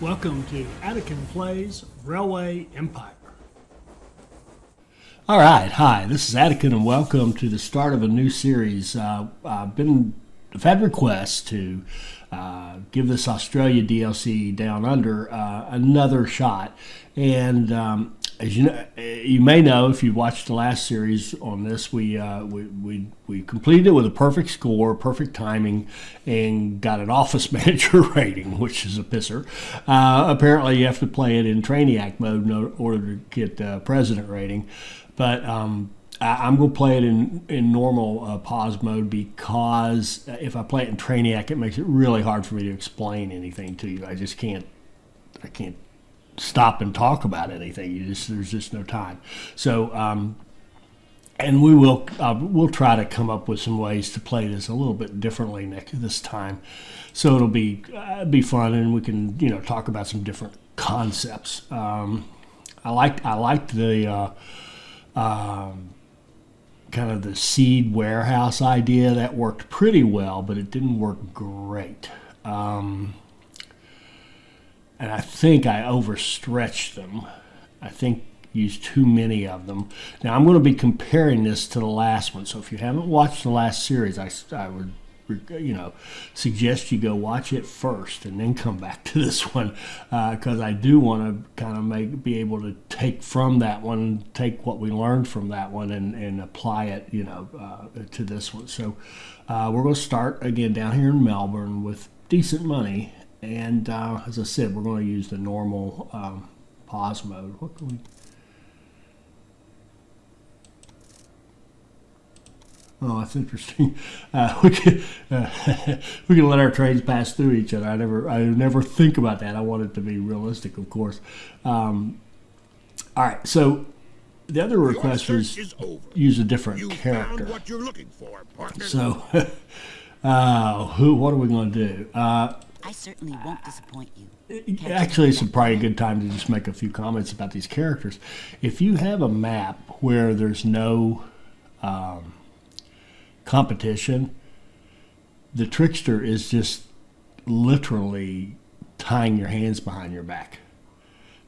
Welcome to Attican Plays Railway Empire. All right, hi, this is Attican, and welcome to the start of a new series. I've had requests to give this Australia DLC Down Under another shot, and as you may know if you watched the last series on this, we completed it with a perfect score, perfect timing, and got an office manager rating, which is a pisser. Apparently, you have to play it in Trainiac mode in order to get president rating. But I'm going to play it in normal pause mode because if I play it in Trainiac, it makes it really hard for me to explain anything to you. I can't stop and talk about anything. There's just no time. So, and we'll try to come up with some ways to play this a little bit differently this time. So it'll be fun, and we can talk about some different concepts. I liked the kind of the seed warehouse idea. That worked pretty well, but it didn't work great. And I think I overstretched them. I think used too many of them. Now I'm going to be comparing this to the last one. So if you haven't watched the last series, I would suggest you go watch it first and then come back to this one, because I do want to kind of be able to take from that one, take what we learned from that one, and apply it to this one. So we're going to start again down here in Melbourne with decent money, and as I said, we're going to use the normal pause mode. What can we? Oh, that's interesting. We can let our trains pass through each other. I never think about that. I want it to be realistic, of course. All right. So the other request was use a different character. Found what you're looking for, partner. So, what are we going to do? I certainly won't disappoint you. Actually, it's probably a good time to just make a few comments about these characters. If you have a map where there's no competition, the trickster is just literally tying your hands behind your back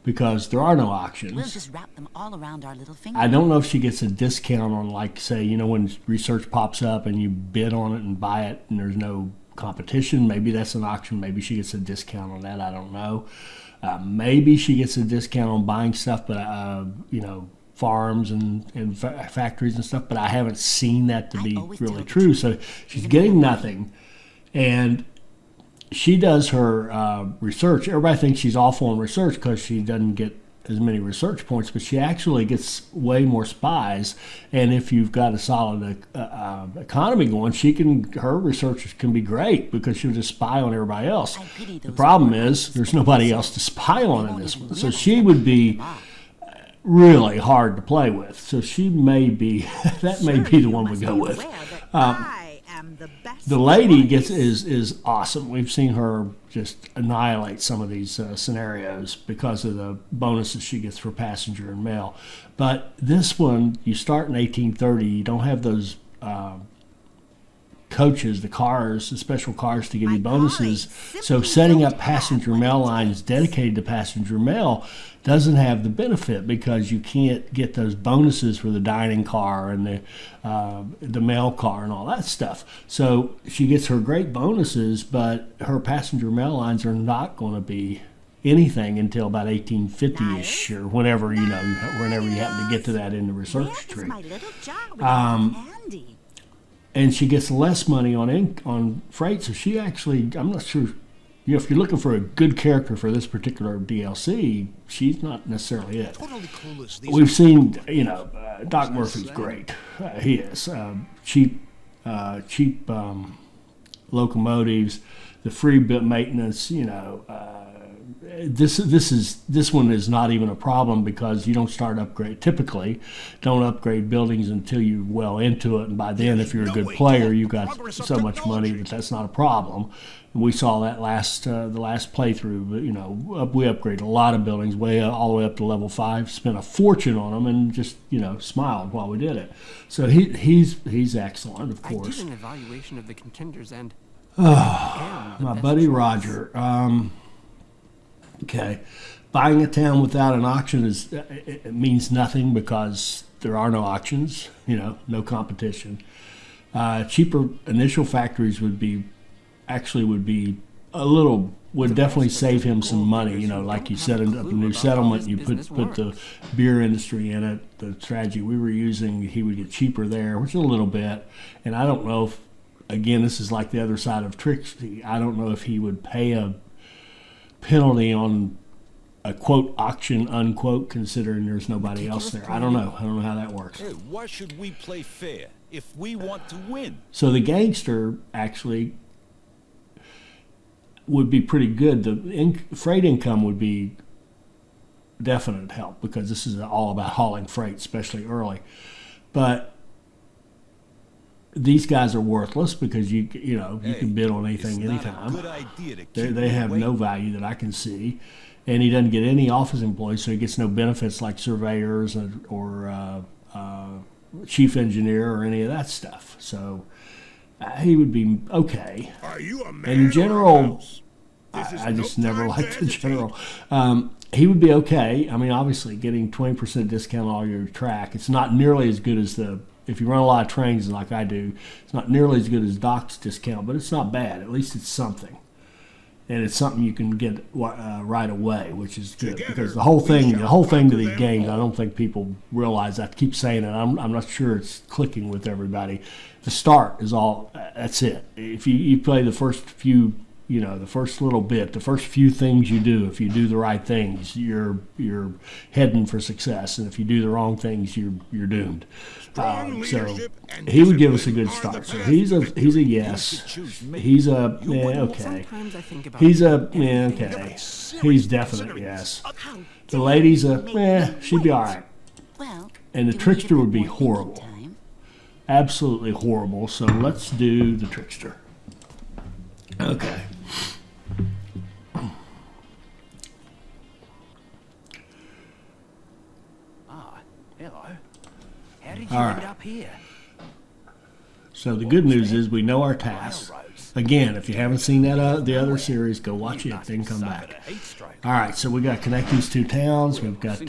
because there are no auctions. We'll just wrap them all around our little finger. I don't know if she gets a discount on, like, say, when research pops up and you bid on it and buy it and there's no competition. Maybe that's an auction. Maybe she gets a discount on that. I don't know. Maybe she gets a discount on buying stuff, but farms and factories and stuff, but I haven't seen that to be really true. So she's getting nothing, and she does her research. Everybody thinks she's awful in research because she doesn't get as many research points, but she actually gets way more spies. And if you've got a solid economy going, her research can be great because she'll just spy on everybody else. The problem is there's nobody else to spy on in this one, so she would be really hard to play with. So she may be the one we go with. The lady is awesome. We've seen her just annihilate some of these scenarios because of the bonuses she gets for passenger and mail. But this one, you start in 1830. You don't have those coaches, the special cars to give you bonuses. So setting up passenger mail lines dedicated to passenger mail doesn't have the benefit because you can't get those bonuses for the dining car and the mail car and all that stuff. So she gets her great bonuses, but her passenger mail lines are not going to be anything until about 1850-ish or whenever you happen to get to that in the research tree. And she gets less money on freight, so she actually, I'm not sure. If you're looking for a good character for this particular DLC, she's not necessarily it. We've seen, Doc Murphy's great. He is. Cheap locomotives, the free bit maintenance, this one is not even a problem because you don't upgrade buildings until you're well into it, and by then if you're a good player you've got so much money that's not a problem. We saw that the last playthrough. We upgraded a lot of buildings all the way up to level 5, spent a fortune on them, and just smiled while we did it. So he's excellent, of course. I did an evaluation of the contenders and my buddy Roger. Okay, buying a town without an auction it means nothing because there are no auctions. You know, no competition. Cheaper initial factories would be would definitely save him some money. You know, like you set up a new settlement, you put the beer industry in it. The strategy we were using, he would get cheaper there, which is a little bit. And I don't know if, again, this is like the other side of Trixie. I don't know if he would pay a penalty on a quote auction unquote, considering there's nobody else there. I don't know how that works. Hey, why should we play fair if we want to win? So the gangster actually would be pretty good. The freight income would be definite help because this is all about hauling freight, especially early. But these guys are worthless because you can bid on anything anytime. They have no value that I can see, and he doesn't get any office employees, so he gets no benefits like surveyors or chief engineer or any of that stuff. So he would be okay. Are you a man And in general, This is I just no never time liked to the hesitate. general. He would be okay. I mean, obviously, getting 20% discount on all your track, it's not nearly as good as if you run a lot of trains like I do, it's not nearly as good as Doc's discount, but it's not bad. At least it's something. And it's something you can get right away, which is good. Together, Because the whole thing we to shall these conquer games, them I don't think people realize. I keep saying it. I'm not sure it's clicking with everybody. The start is all. That's it. If you play the first few, the first little bit, the first few things you do, if you do the right things, you're heading for success. And if you do the wrong things, you're doomed. Strong So leadership and he would give us a discipline good are start. the So path he's a to yes. choose me. He's a okay. Sometimes I think about He's a everything. okay. He's definite yes. How The dare lady's you a make me she'd be wait. all right. Well, And the do we trickster need a would bit be more thinking horrible. time? Absolutely horrible. So let's do the trickster. Okay. Ah, hello. How did you All end right. up here? So the good news is we know our tasks. Again, if you haven't seen that the other series, go watch it, then come back. All right, so we got to connect these two towns. We've got to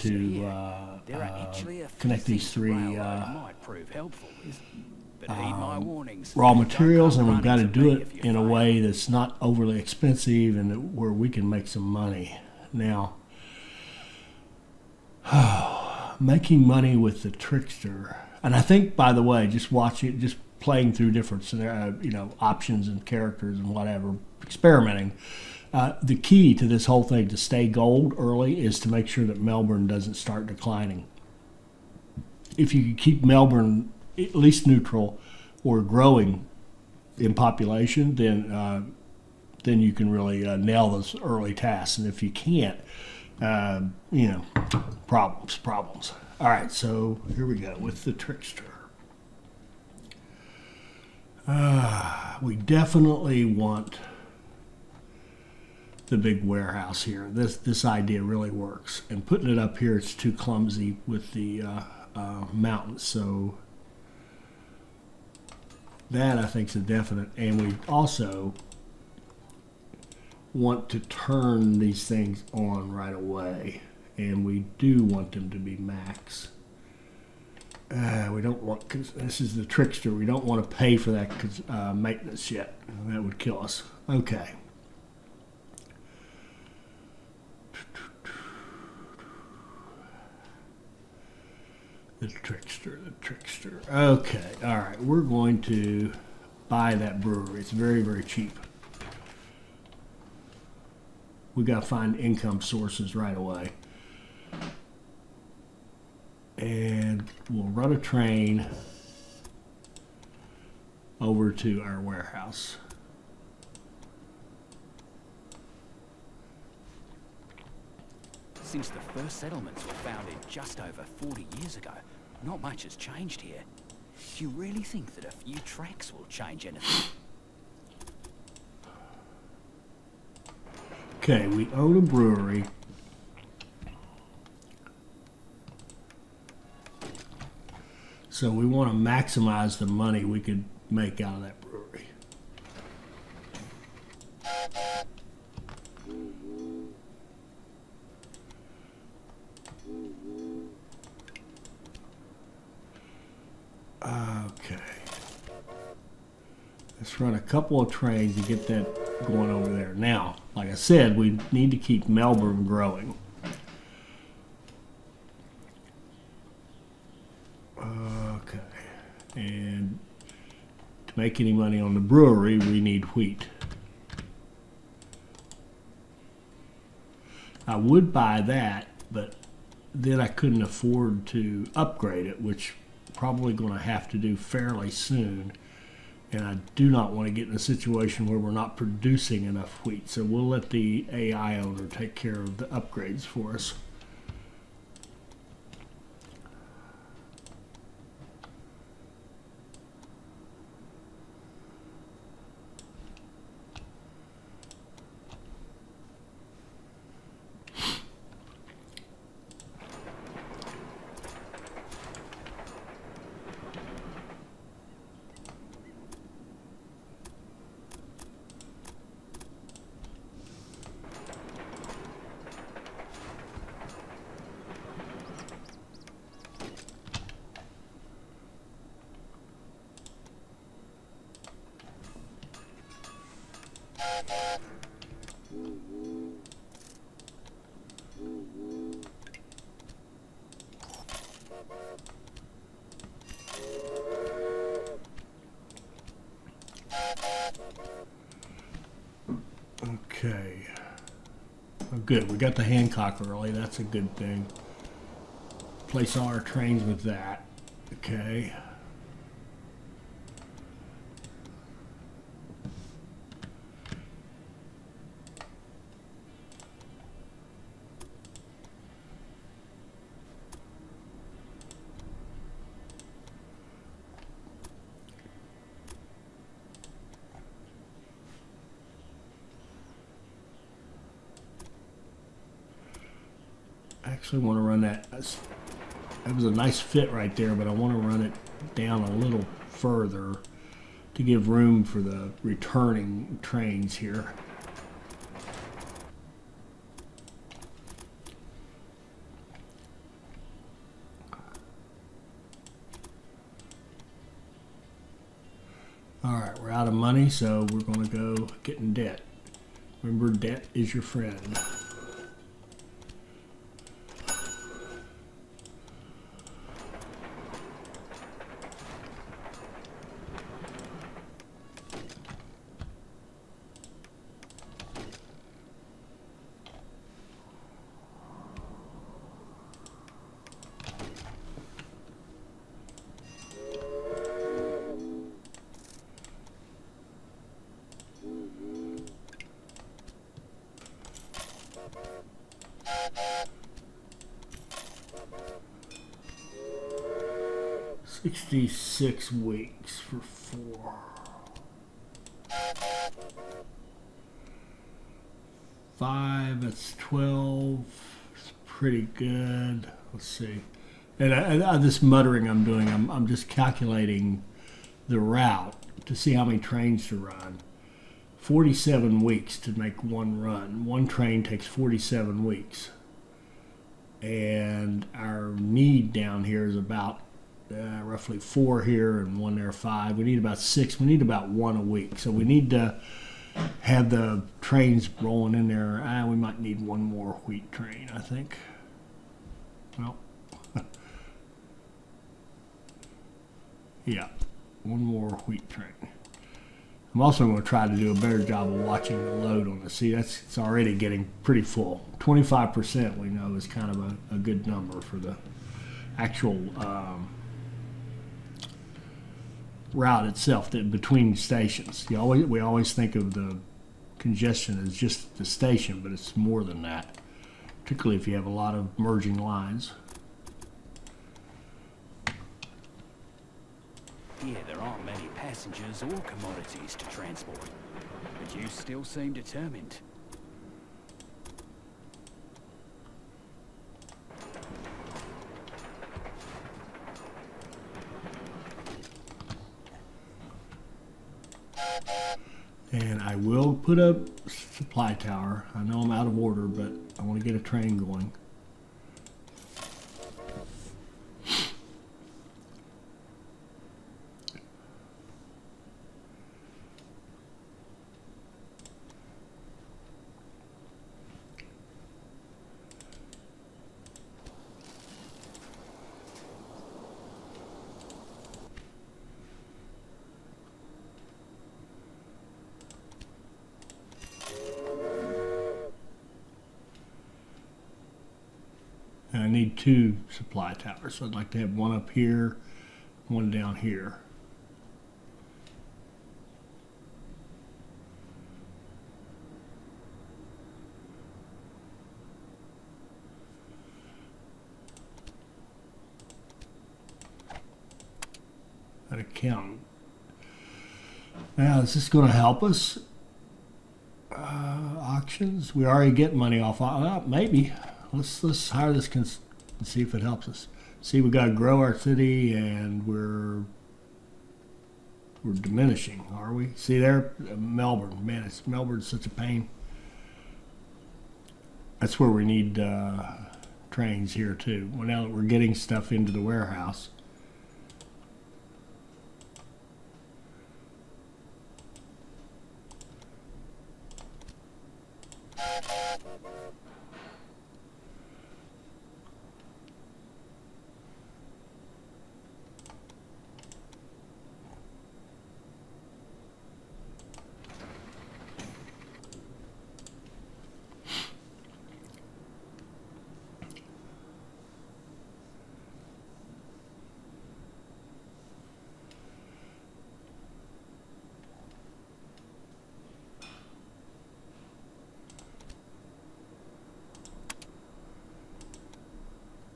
There are actually a few connect these things three railroad might prove helpful with, but heed my warnings. raw Don't materials, come and we've got to running do me it if you in a fail. way that's not overly expensive and where we can make some money. Now, making money with the trickster, and I think, by the way, just watching, just playing through different scenario, options and characters and whatever, experimenting. The key to this whole thing to stay gold early is to make sure that Melbourne doesn't start declining. If you can keep Melbourne at least neutral or growing in population, then you can really nail those early tasks. And if you can't, problems. All right, so here we go with the trickster. We definitely want the big warehouse here. This idea really works. And putting it up here, it's too clumsy with the mountains. So that I think is a definite. And we also want to turn these things on right away. And we do want them to be max. We don't want, cause this is the trickster, we don't want to pay for that maintenance yet. That would kill us. Okay. The trickster. Okay, all right, we're going to buy that brewery. It's very, very cheap. We got to find income sources right away. And we'll run a train over to our warehouse. Since the first settlements were founded just over 40 years ago, not much has changed here. Do you really think that a few tracks will change anything? Okay, we own a brewery. So we want to maximize the money we could make out of that brewery. Let's run a couple of trains to get that going over there. Now, like I said, we need to keep Melbourne growing. Okay. And to make any money on the brewery, we need wheat. I would buy that, but then I couldn't afford to upgrade it, which probably going to have to do fairly soon. And I do not want to get in a situation where we're not producing enough wheat. So we'll let the AI owner take care of the upgrades for us. Okay. Oh, good. We got the Hancock early. That's a good thing. Place all our trains with that. Okay. I actually want to run that. That was a nice fit right there, but I want to run it down a little further to give room for the returning trains here. All right, we're out of money, so we're going to go get in debt. Remember, debt is your friend. $66 weeks for 4. 5, that's 12. It's pretty good. Let's see. And I this muttering I'm doing, I'm just calculating the route to see how many trains to run. 47 weeks to make one run. One train takes 47 weeks. And our need down here is about roughly 4 here and 1 there, 5. We need about 6. We need about 1 a week. So we need to have the trains rolling in there. We might need 1 more wheat train, I think. Well, yeah, 1 more wheat train. I'm also going to try to do a better job of watching the load on the sea. It's already getting pretty full. 25% we know is kind of a good number for the actual route itself, that between stations. We always think of the congestion as just the station, but it's more than that, particularly if you have a lot of merging lines. Here there aren't many passengers or commodities to transport, but you still seem determined. And I will put a supply tower. I know I'm out of order, but I want to get a train going. need 2 supply towers. So I'd like to have one up here, one down here. An accountant. Now, is this going to help us? Auctions. We already get money off. Maybe. Let's hire this and see if it helps us. See, we got to grow our city, and we're diminishing. Are we? See there, Melbourne. Man, Melbourne's such a pain. That's where we need trains here too. Well, now that we're getting stuff into the warehouse.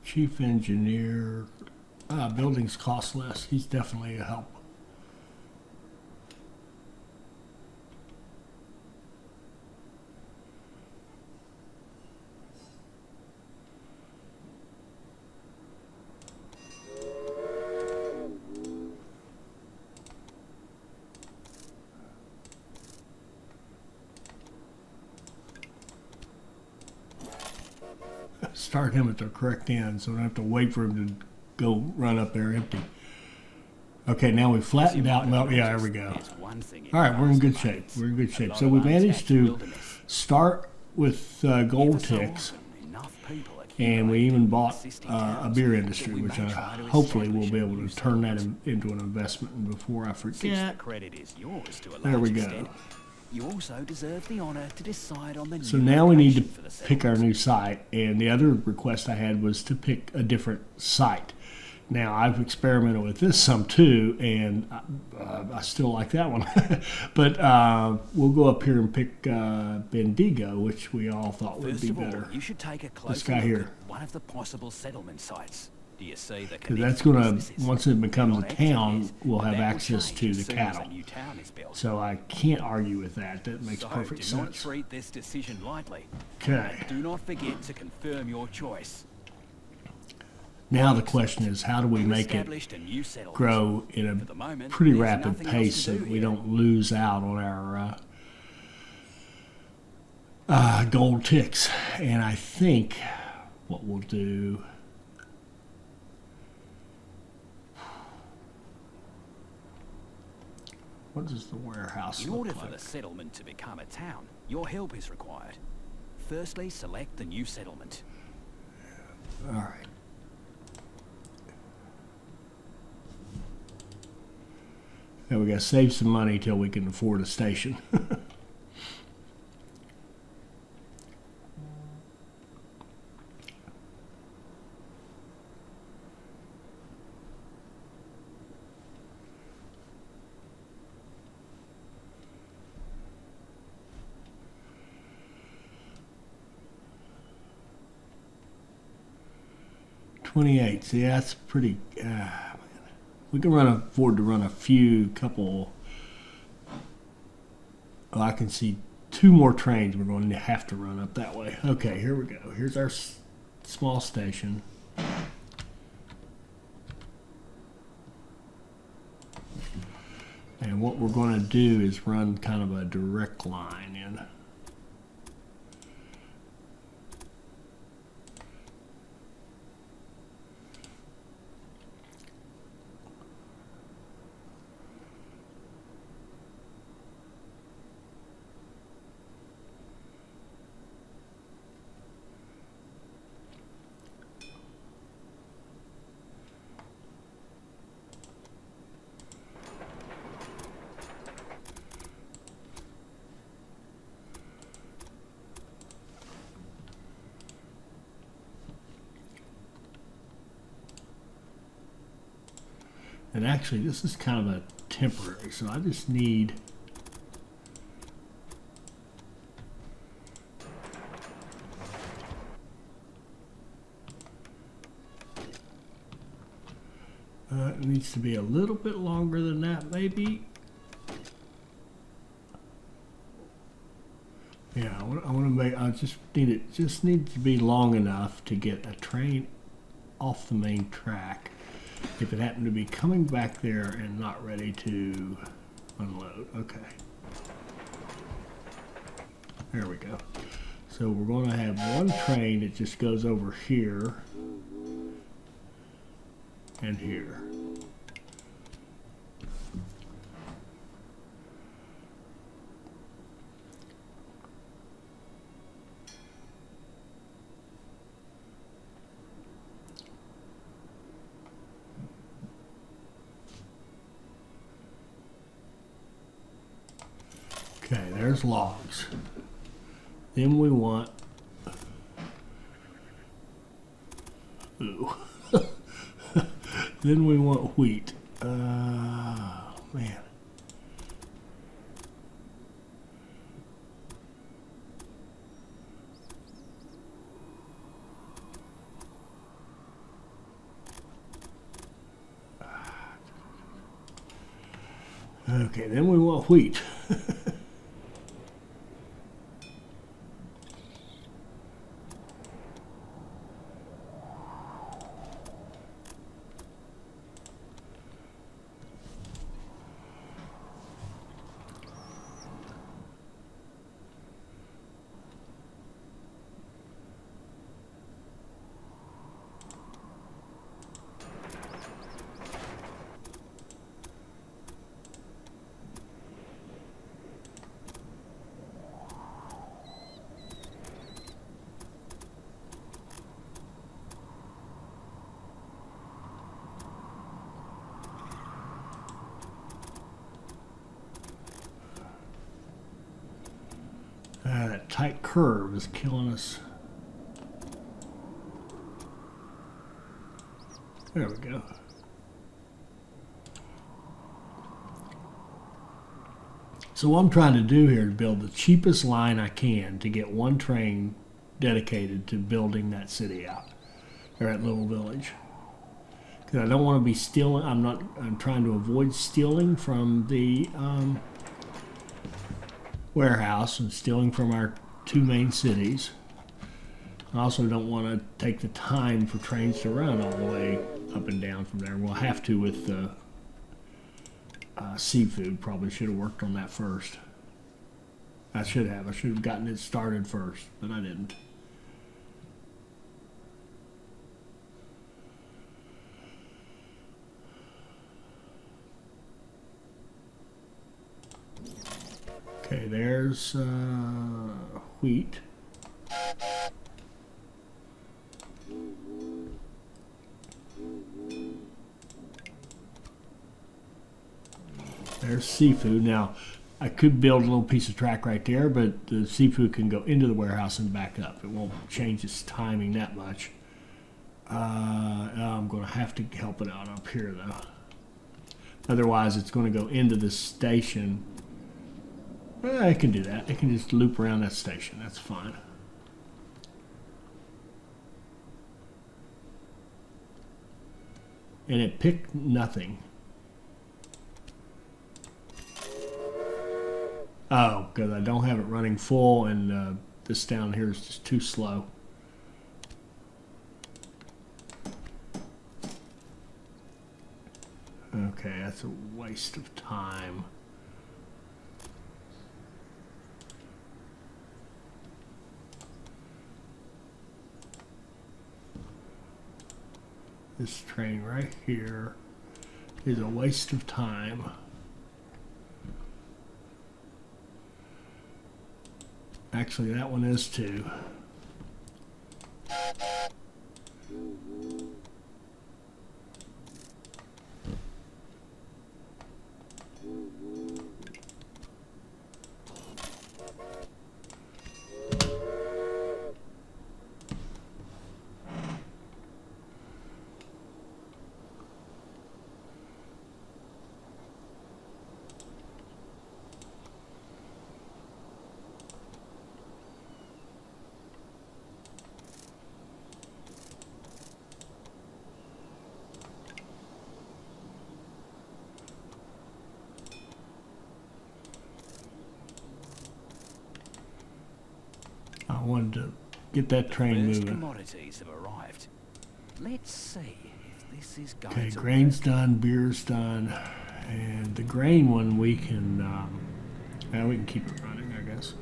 Chief engineer, buildings cost less. He's definitely a help. Start him at the correct end, so I don't have to wait for him to go run up there empty. Okay, now we flattened out. Yeah, there we go. All right, we're in good shape. We're in good shape. So we managed to start with gold ticks, and we even bought a beer industry, which hopefully we'll be able to turn that into an investment. And before I forget, there we go. You also deserve the honor to decide on the So new now we need to location for the pick our settlement. new site, and the other request I had was to pick a different site. Now I've experimented with this some too, and I still like that one. But we'll go up here and pick Bendigo, which we all thought would First be of all, better. you should take a closer guy look here. at one of the possible settlement sites. Do you see the Because that's going to, once it becomes a town, we'll have that will access change to as the soon as a cattle. new town is built. So I can't argue with that. That makes So perfect do not sense. treat this decision lightly. Okay. And do not forget to confirm your choice. Now the question is, how do we You make it established a new settlement. grow in For the a moment, pretty there's rapid nothing else pace to so do that we here. don't lose out on our gold ticks? And I think what we'll do, what does the warehouse In look order for like? the settlement to become a town, your help is required. Firstly, select the new settlement. All right. Now we got to save some money till we can afford a station. $28. See, that's pretty. Man. We can afford to run a couple. Oh, I can see 2 more trains we're going to have to run up that way. Okay, here we go. Here's our small station. And what we're going to do is run kind of a direct line in. And actually, this is kind of a temporary, so I just need... it needs to be a little bit longer than that, maybe. Yeah, I want to make. I just need it. Just needs to be long enough to get a train off the main track. If it happened to be coming back there and not ready to unload. Okay. There we go. So we're going to have one train that just goes over here and here. Okay, there's logs. Then we want... Ooh. Then we want wheat. Man. Okay, then we want wheat. That tight curve is killing us. There we go. So what I'm trying to do here is build the cheapest line I can to get one train dedicated to building that city out, or that little village. Because I don't want to be stealing. I'm trying to avoid stealing from the warehouse and stealing from our two main cities. I also don't want to take the time for trains to run all the way up and down from there. We'll have to with the seafood. Probably should have worked on that first. I should have gotten it started first, but I didn't. Okay, there's wheat. There's seafood. Now, I could build a little piece of track right there, but the seafood can go into the warehouse and back up. It won't change its timing that much. I'm going to have to help it out up here, though. Otherwise, it's going to go into the station. I can do that. I can just loop around that station. That's fine. And it picked nothing. Oh, because I don't have it running full, and this down here is just too slow. Okay, that's a waste of time. This train right here is a waste of time. Actually, that one is too. wanted to get that train First moving. commodities have arrived. Let's see if this is going Okay, to grain's work. done, beer's done, and the grain one we can, we can keep it running, I guess.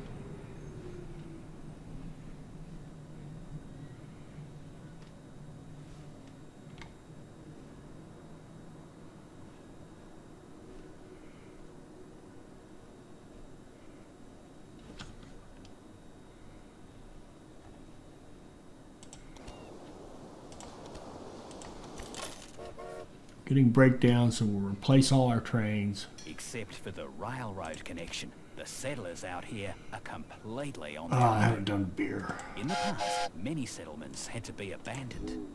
Getting breakdowns, so we'll replace all our trains. Except for the railroad connection. The settlers out here are completely on Oh, their I own. haven't done beer. In the past, many settlements had to be abandoned.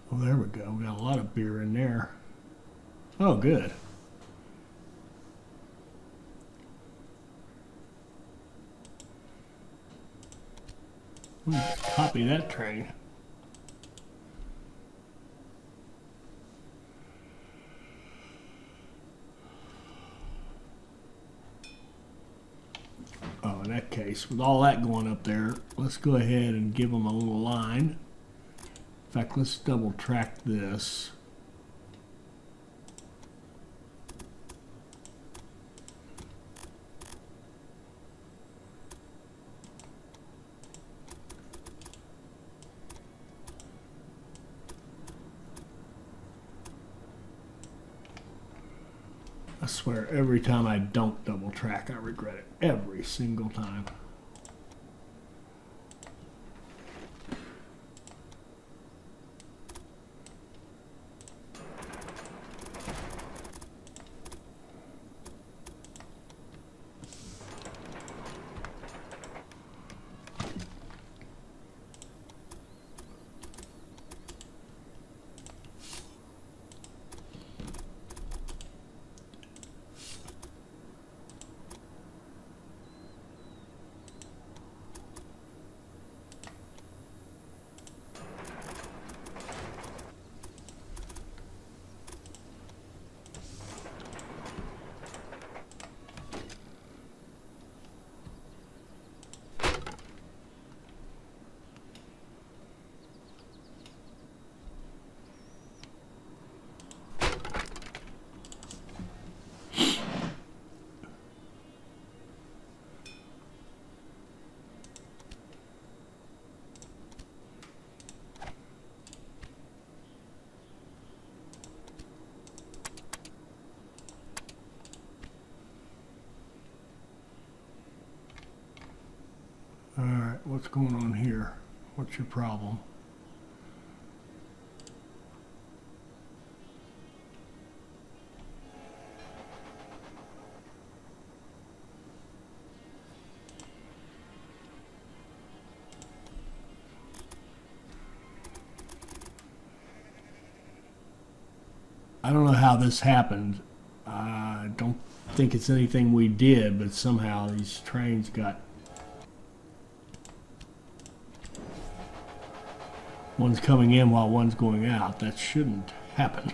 Oh, there we go. We got a lot of beer in there. Oh, good. Copy that train. Oh, in that case, with all that going up there, let's go ahead and give them a little line. In fact, let's double track this. I swear, every time I don't double track, I regret it. Every single time. Alright, what's going on here? What's your problem? I don't know how this happened. I don't think it's anything we did, but somehow these trains got... One's coming in while one's going out. That shouldn't happen.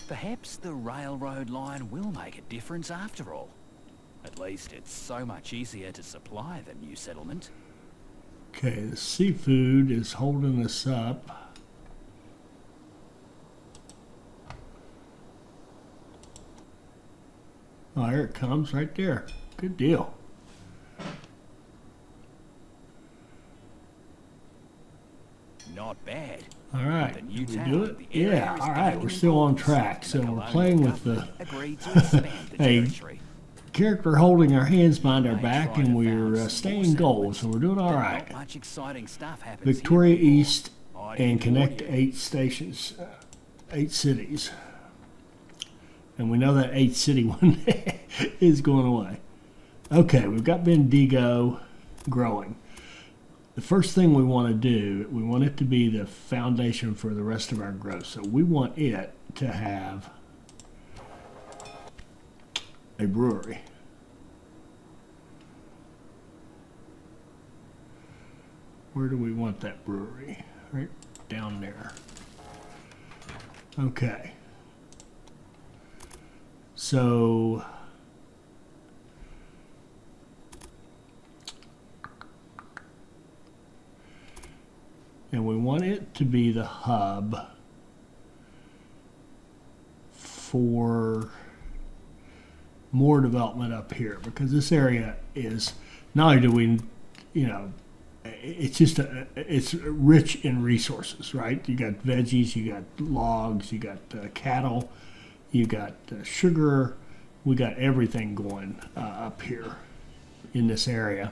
Perhaps the railroad line will make a difference after all. At At least it's so much easier to supply the new settlement. Okay, the seafood is holding us up. Oh, here it comes right there. Good deal. Not bad. All right, The new did we town, do it? the area Yeah, is all right, gaining we're still on importance, track. and So the we're colonial playing with the government agreed to expand the Hey, territory. character holding our hands behind our They back, tried and to we're found some staying more goals, settlements, so we're doing all but right. Not much exciting stuff happens Victoria here anymore. East I and can connect warn to you. 8 stations, 8 cities. And we know that 8 city one is going away. Okay, we've got Bendigo growing. The first thing we want to do, we want it to be the foundation for the rest of our growth. So we want it to have a brewery. Where do we want that brewery? Right down there. Okay. So and we want it to be the hub for more development up here, because this area is, not only do we, you know, it's just it's rich in resources, right? You got veggies, you got logs, you got cattle, you got sugar, we got everything going up here in this area.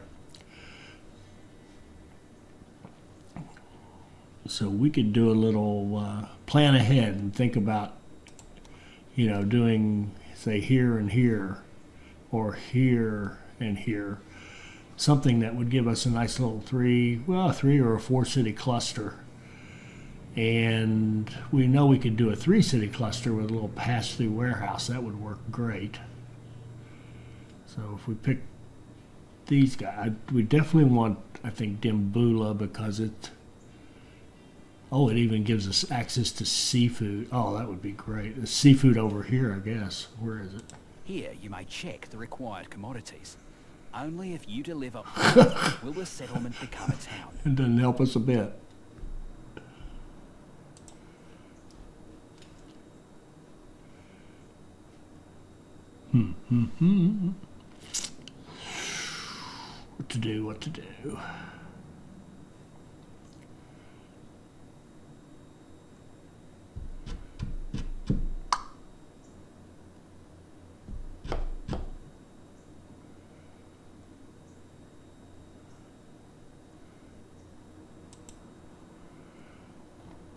So we could do a little plan ahead and think about, you know, doing, say, here and here, or here and here. Something that would give us a nice little 3 or 4 city cluster. And we know we could do a 3 city cluster with a little pass-through warehouse. That would work great. So if we pick these guys, we definitely want, I think, Dimbula, because it even gives us access to seafood. Oh, that would be great. The seafood over here, I guess. Where is it? Here you may check the required commodities. Only if you deliver will the settlement become a town. It doesn't help us a bit. What to do.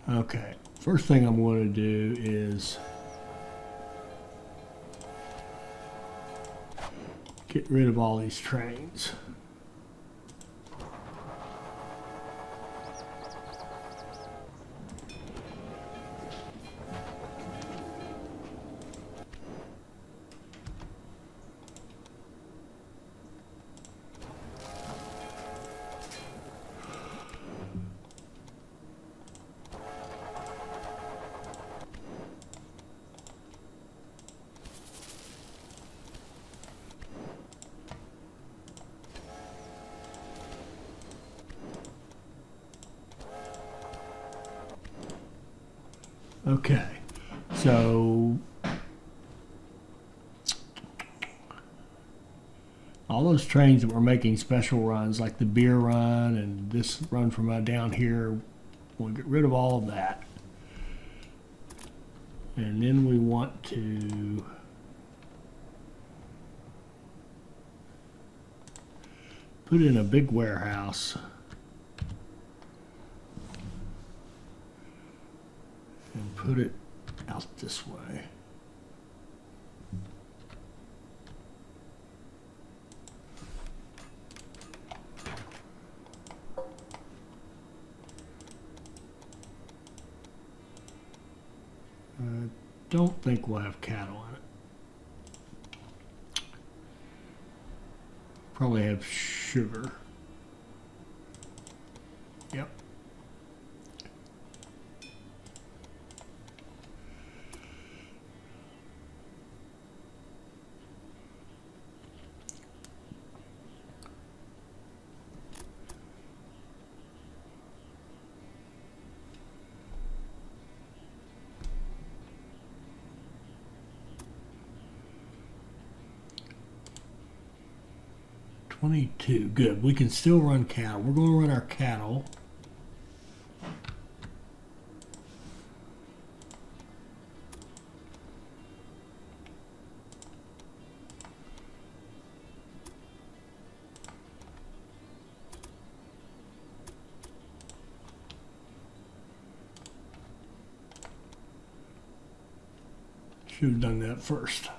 Okay, first thing I'm going to do is get rid of all these trains. Okay, so all those trains that were making special runs, like the beer run and this run from down here, we'll get rid of all of that. And then we want to put in a big warehouse and put it out this way. I don't think we'll have cattle in it. Probably have sugar. Yep. 22. Good. We can still run cattle. We're going to run our cattle. Should have done that first.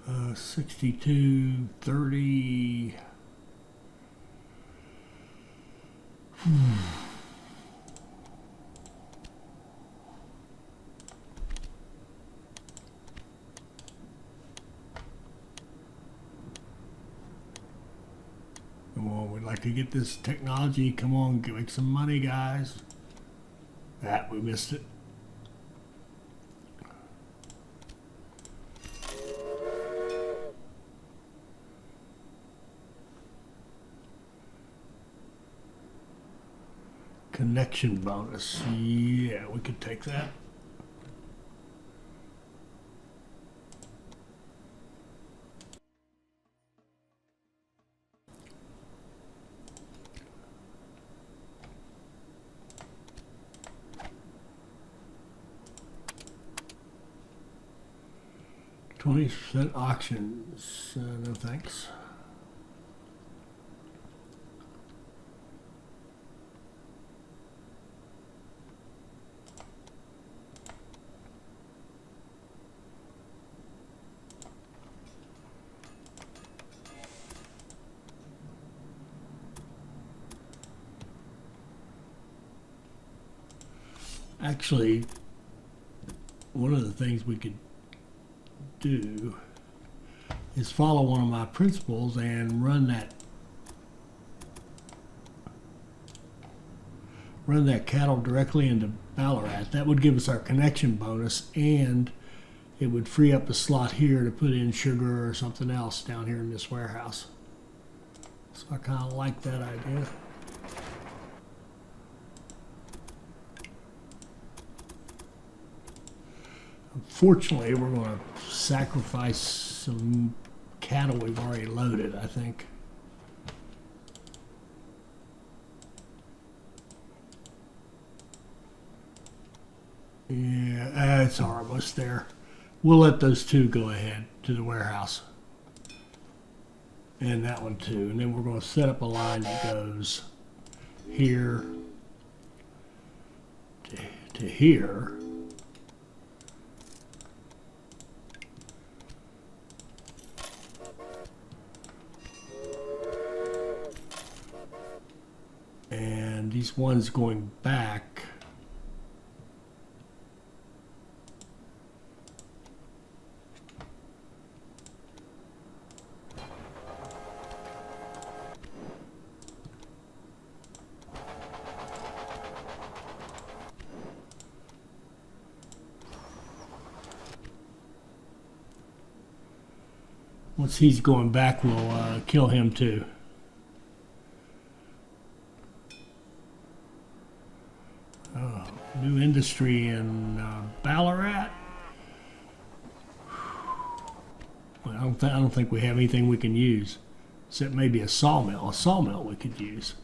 Uh, 62, 30. Come on, we'd like to get this technology. Come on, make some money, guys. We missed it. Connection bonus. Yeah, we could take that. $20% auctions. No thanks. Actually, one of the things we could do is follow one of my principles and run that cattle directly into Ballarat. That would give us our connection bonus, and it would free up a slot here to put in sugar or something else down here in this warehouse. So I kind of like that idea. Unfortunately, we're going to sacrifice some cattle we've already loaded, I think. Yeah, it's almost there. We'll let those two go ahead to the warehouse. And that one too. And then we're going to set up a line that goes here to here. And these ones going back. Once he's going back, we'll kill him too. New industry in Ballarat. Well, I don't think we have anything we can use, except maybe a sawmill. A sawmill we could use.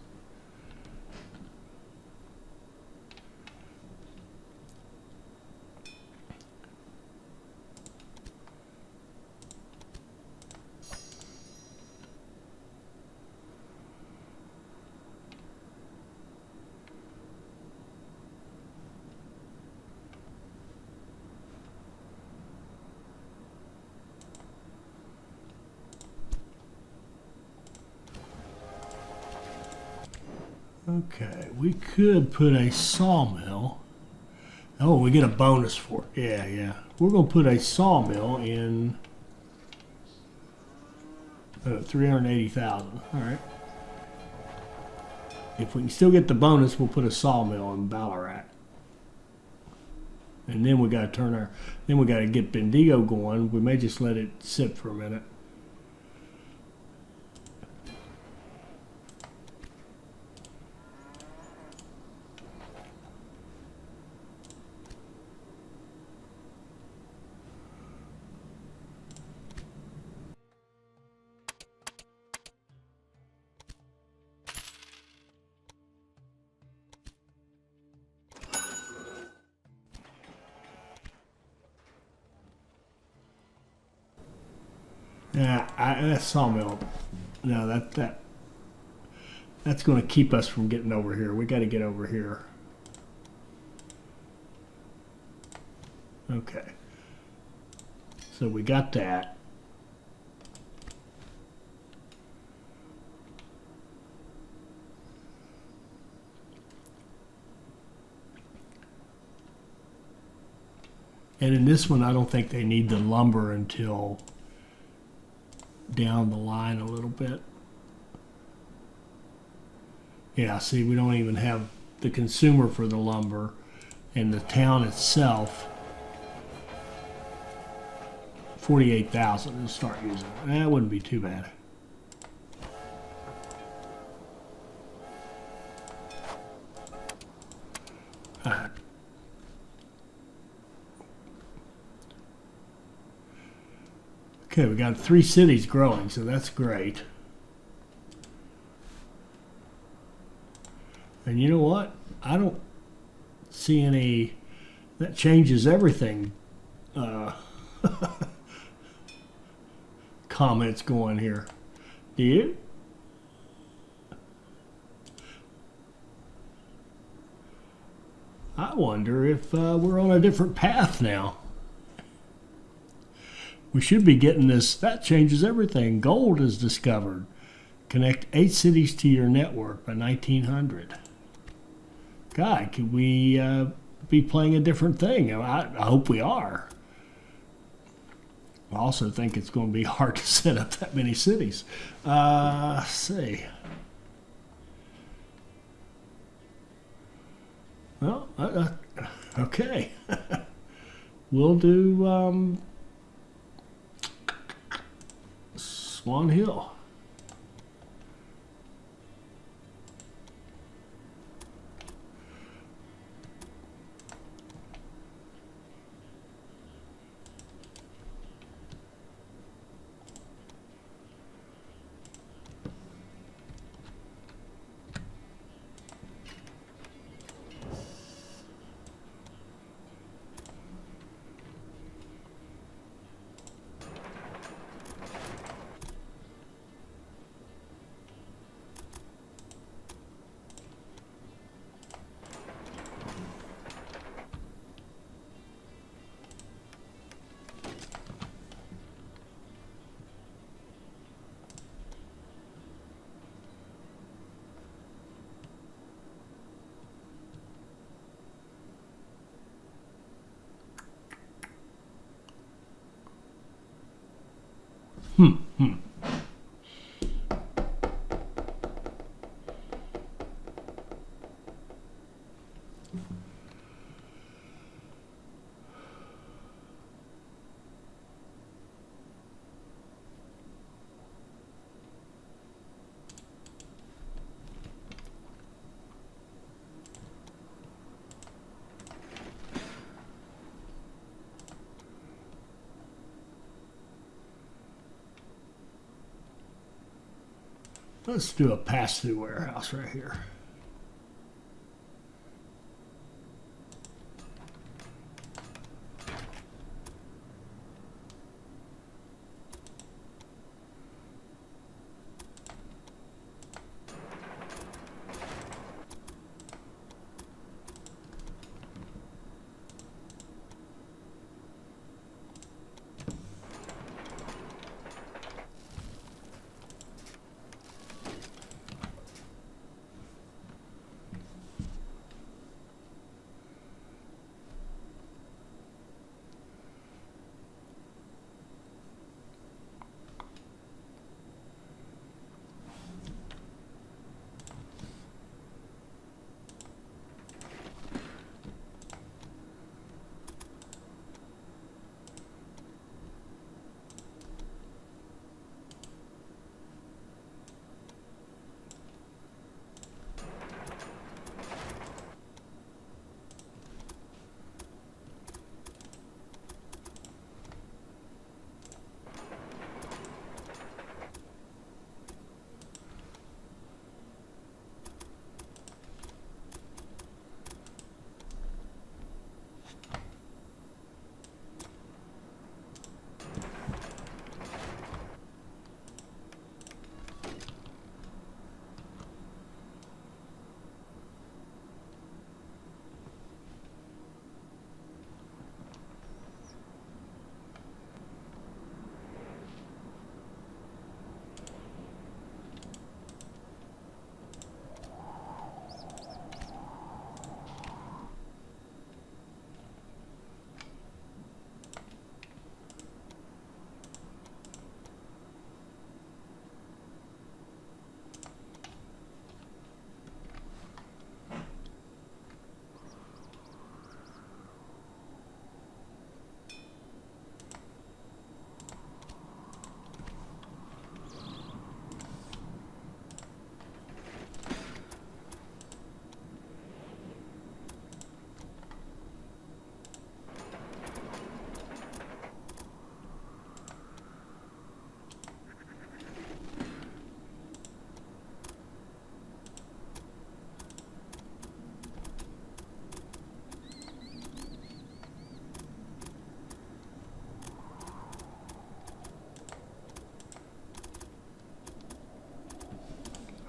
Okay, we could put a sawmill. Oh, we get a bonus for it. Yeah, yeah. We're going to put a sawmill in 380,000. All right. If we can still get the bonus, we'll put a sawmill in Ballarat. And then we got to then we got to get Bendigo going. We may just let it sit for a minute. Yeah, that sawmill. No, that's going to keep us from getting over here. We got to get over here. Okay. So we got that. And in this one, I don't think they need the lumber until down the line a little bit. Yeah, see, we don't even have the consumer for the lumber, and the town itself, 48,000 to start using it. That wouldn't be too bad. All right. Okay, we got 3 cities growing, so that's great. And you know what? I don't see any. That changes everything. Comments going here. Do you? I wonder if we're on a different path now. We should be getting this. That changes everything. Gold is discovered. Connect 8 cities to your network by 1900. God, could we be playing a different thing? I hope we are. I also think it's going to be hard to set up that many cities. Let's see. Well, okay. We'll do Swan Hill. Let's do a pass-through warehouse right here.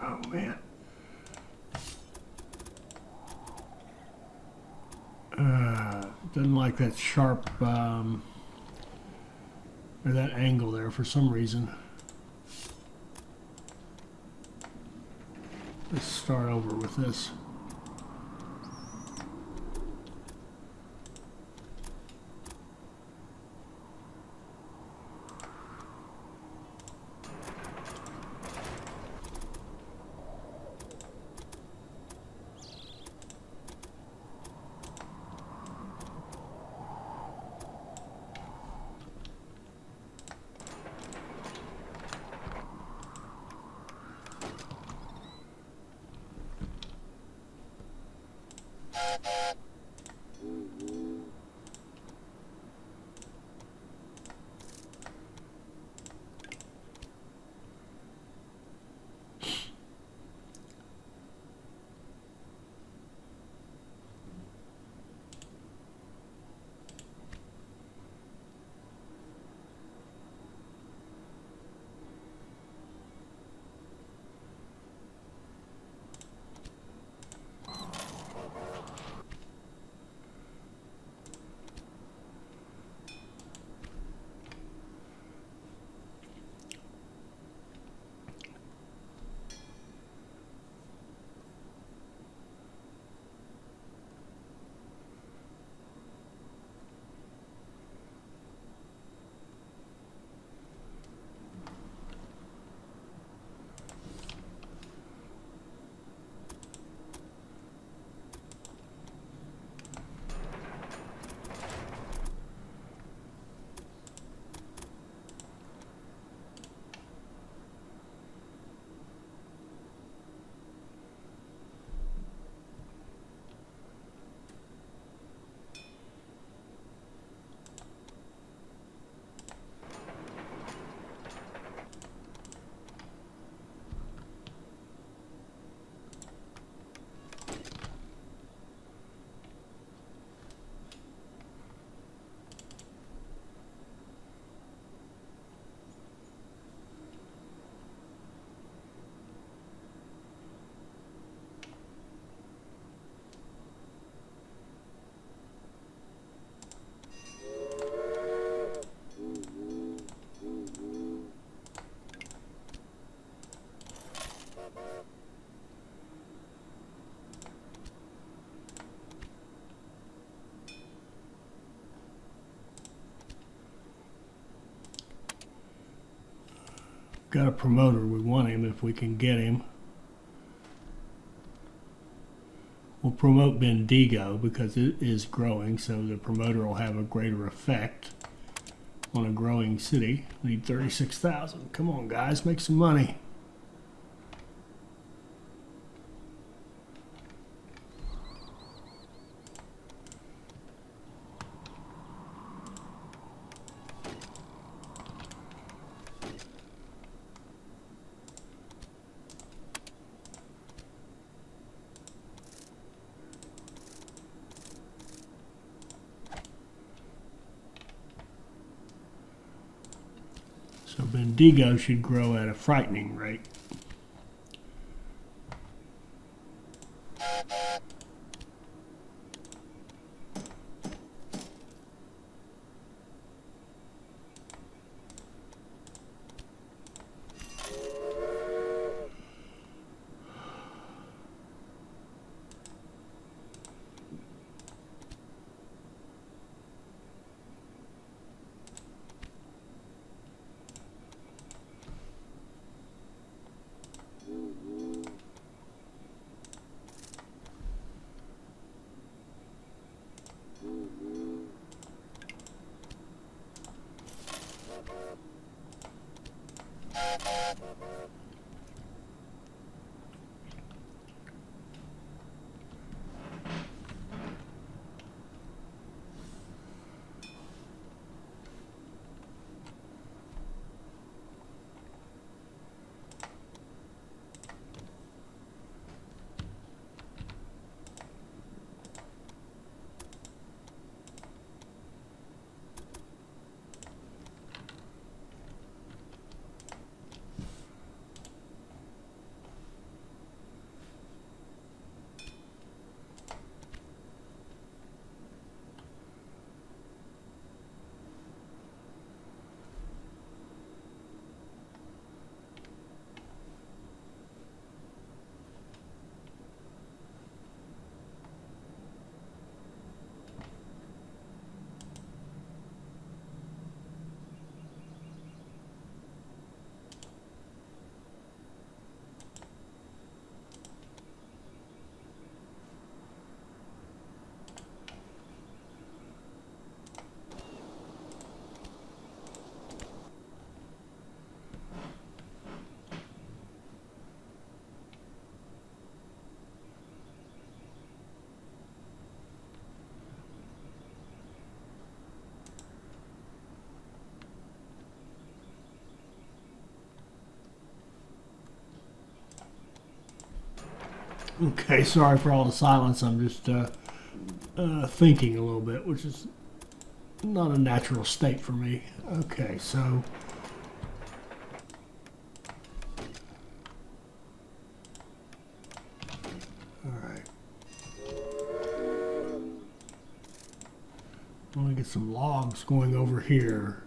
Oh man. Doesn't like that sharp or that angle there for some reason. Let's start over with this. Got a promoter. We want him if we can get him. We'll promote Bendigo because it is growing, so the promoter will have a greater effect on a growing city. We need 36,000. Come on, guys, make some money. So Bendigo should grow at a frightening rate. Okay, sorry for all the silence. I'm just thinking a little bit, which is not a natural state for me. Okay, so all right. I want to get some logs going over here.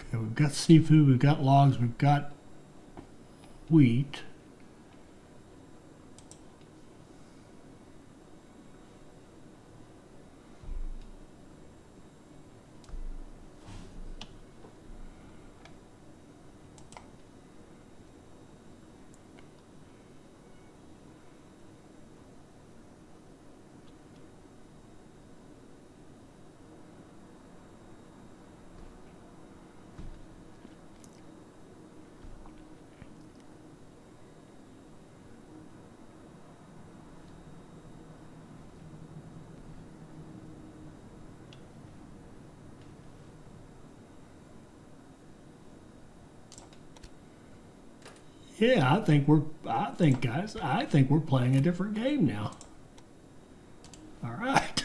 Okay, we've got seafood, we've got logs, we've got wheat. Yeah, I think we're playing a different game now. All right.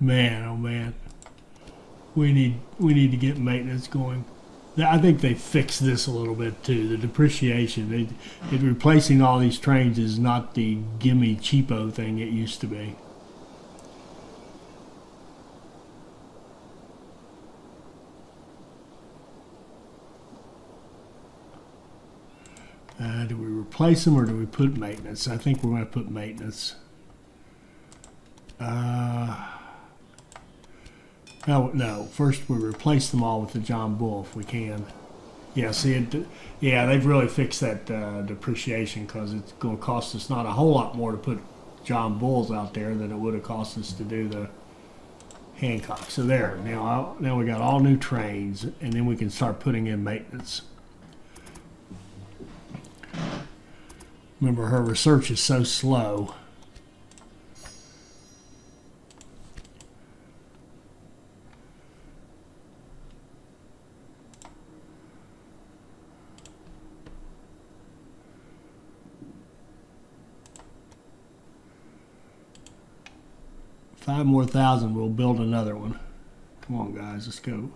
'Man, oh man, we need to get maintenance going. I think they fixed this a little bit too. The depreciation, replacing all these trains is not the gimme cheapo thing it used to be. Do we replace them or do we put maintenance? I think we're going to put maintenance. No. First, we replace them all with the John Bull if we can. Yeah, see, they've really fixed that depreciation because it's going to cost us not a whole lot more to put John Bulls out there than it would have cost us to do the Hancock. So there, now we got all new trains, and then we can start putting in maintenance. Remember, her research is so slow. $5 more thousand, we'll build another one. Come on, guys, let's go.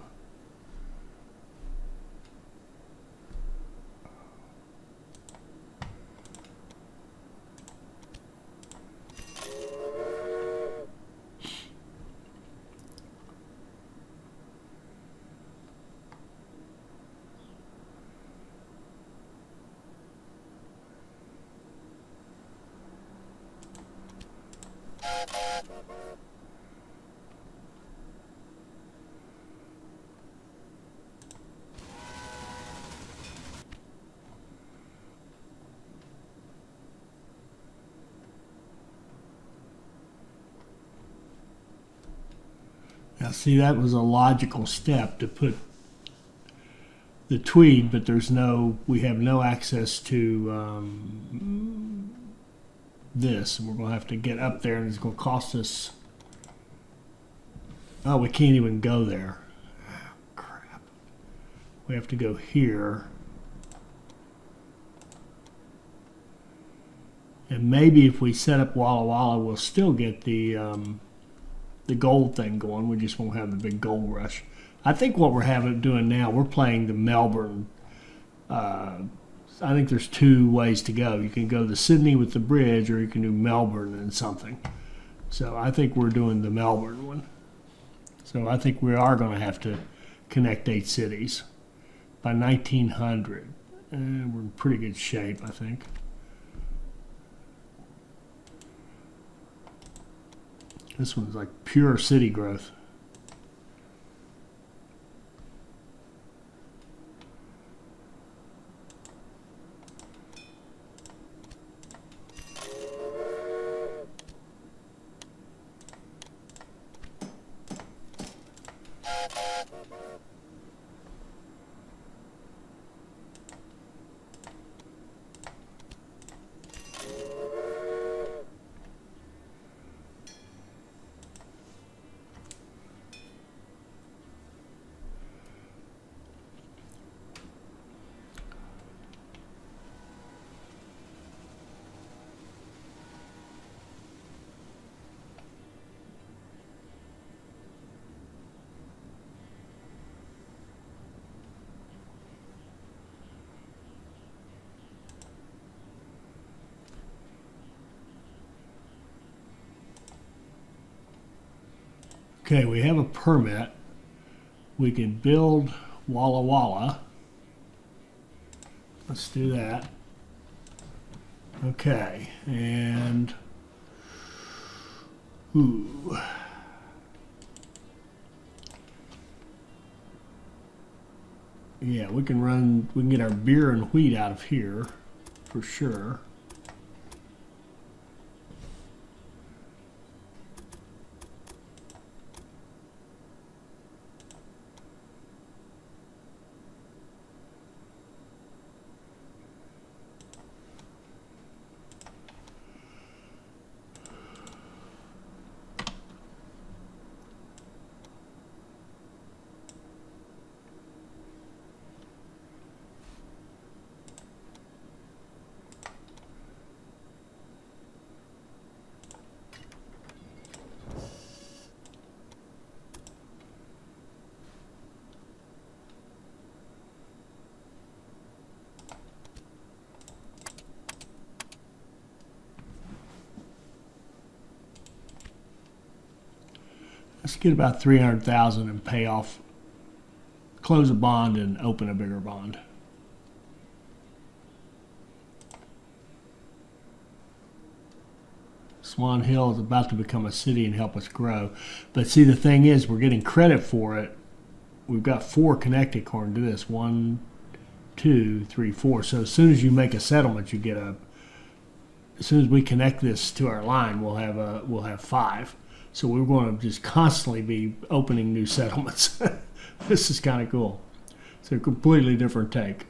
Now, see, that was a logical step to put the Tweed, but we have no access to this. And we're going to have to get up there, and it's going to cost us Oh, we can't even go there. Oh, crap. We have to go here. And maybe if we set up Walla Walla, we'll still get the gold thing going. We just won't have the big gold rush. I think what we're doing now, we're playing the Melbourne. I think there's two ways to go. You can go to Sydney with the bridge, or you can do Melbourne and something. So I think we're doing the Melbourne one. So I think we are going to have to connect 8 cities by 1900. And we're in pretty good shape, I think. This one's like pure city growth. Okay, we have a permit. We can build Walla Walla. Let's do that. Okay, and ooh. Yeah, we can get our beer and wheat out of here for sure. Let's get about 300,000 and pay off, close a bond and open a bigger bond. Swan Hill is about to become a city and help us grow. But see, the thing is, we're getting credit for it. We've got 4 connected according to this. 1, 2, 3, 4. So as soon as you make a settlement, you get a. As soon as we connect this to our line, we'll have 5. So we're going to just constantly be opening new settlements. This is kind of cool. It's a completely different take.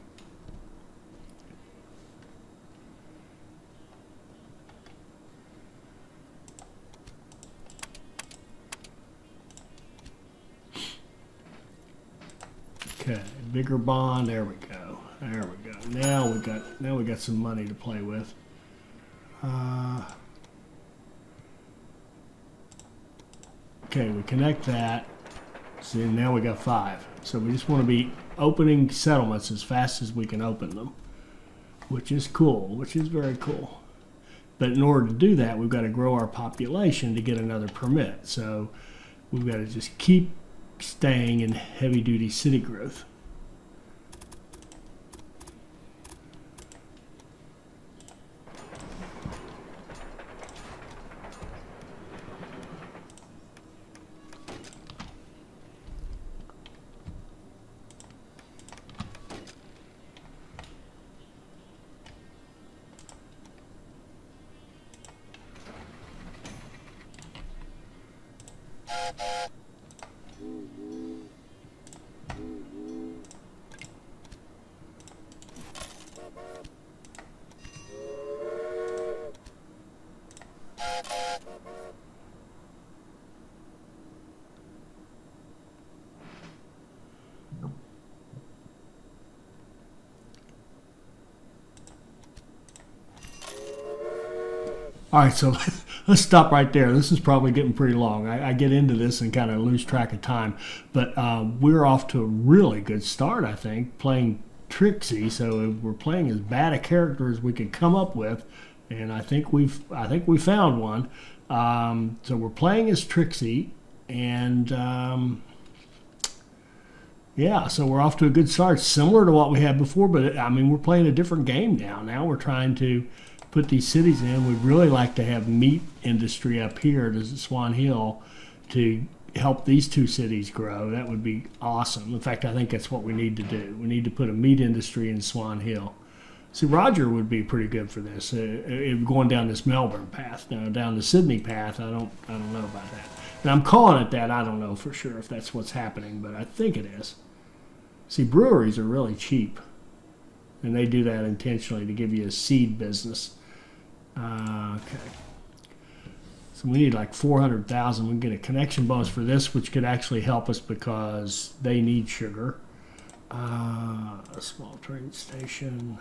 Okay, bigger bond. There we go. There we go. Now we got some money to play with. Okay, we connect that. See, now we got 5. So we just want to be opening settlements as fast as we can open them, which is cool, which is very cool. But in order to do that, we've got to grow our population to get another permit. So we've got to just keep staying in heavy-duty city growth. All right, so let's stop right there. This is probably getting pretty long. I get into this and kind of lose track of time, but we're off to a really good start, I think, playing Trixie. So we're playing as bad a character as we could come up with, and I think we found one. So we're playing as Trixie, and yeah, so we're off to a good start, similar to what we had before. But I mean, we're playing a different game now. Now we're trying to put these cities in. We'd really like to have meat industry up here at Swan Hill to help these two cities grow. That would be awesome. In fact, I think that's what we need to do. We need to put a meat industry in Swan Hill. See, Roger would be pretty good for this. Going down this Melbourne path, now down the Sydney path, I don't know about that. And I'm calling it that. I don't know for sure if that's what's happening, but I think it is. See, breweries are really cheap, and they do that intentionally to give you a seed business. Okay. So we need like 400,000. We can get a connection bonus for this, which could actually help us because they need sugar. A small train station.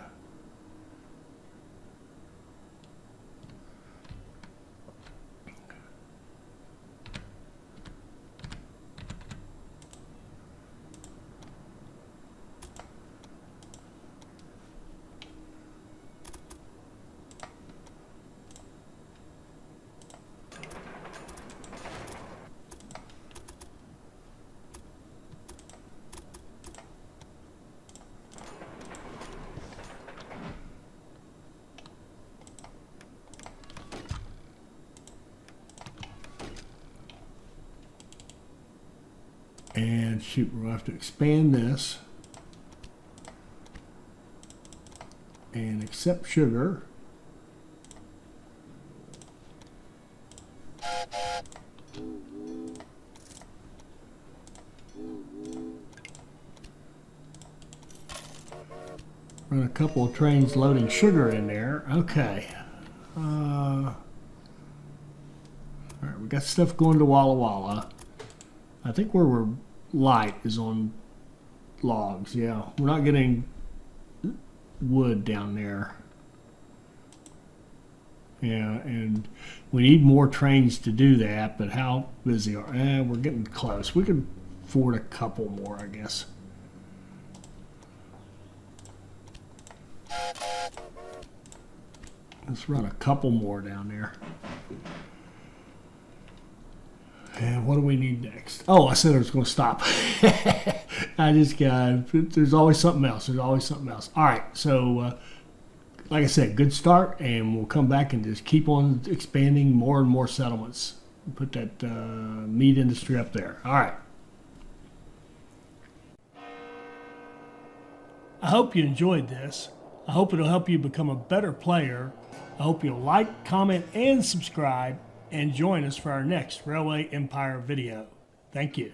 And shoot, we're going to have to expand this and accept sugar. Run a couple of trains loading sugar in there. Okay. All right, we got stuff going to Walla Walla. I think where we're light is on logs. Yeah, we're not getting wood down there. Yeah, and we need more trains to do that, but how busy are we? We're getting close. We could afford a couple more, I guess. Let's run a couple more down there. And what do we need next? Oh, I said I was going to stop. I just got, there's always something else. There's always something else. All right, so like I said, good start, and we'll come back and just keep on expanding more and more settlements. Put that meat industry up there. All right. I hope you enjoyed this. I hope it'll help you become a better player. I hope you'll like, comment, and subscribe, and join us for our next Railway Empire video. Thank you.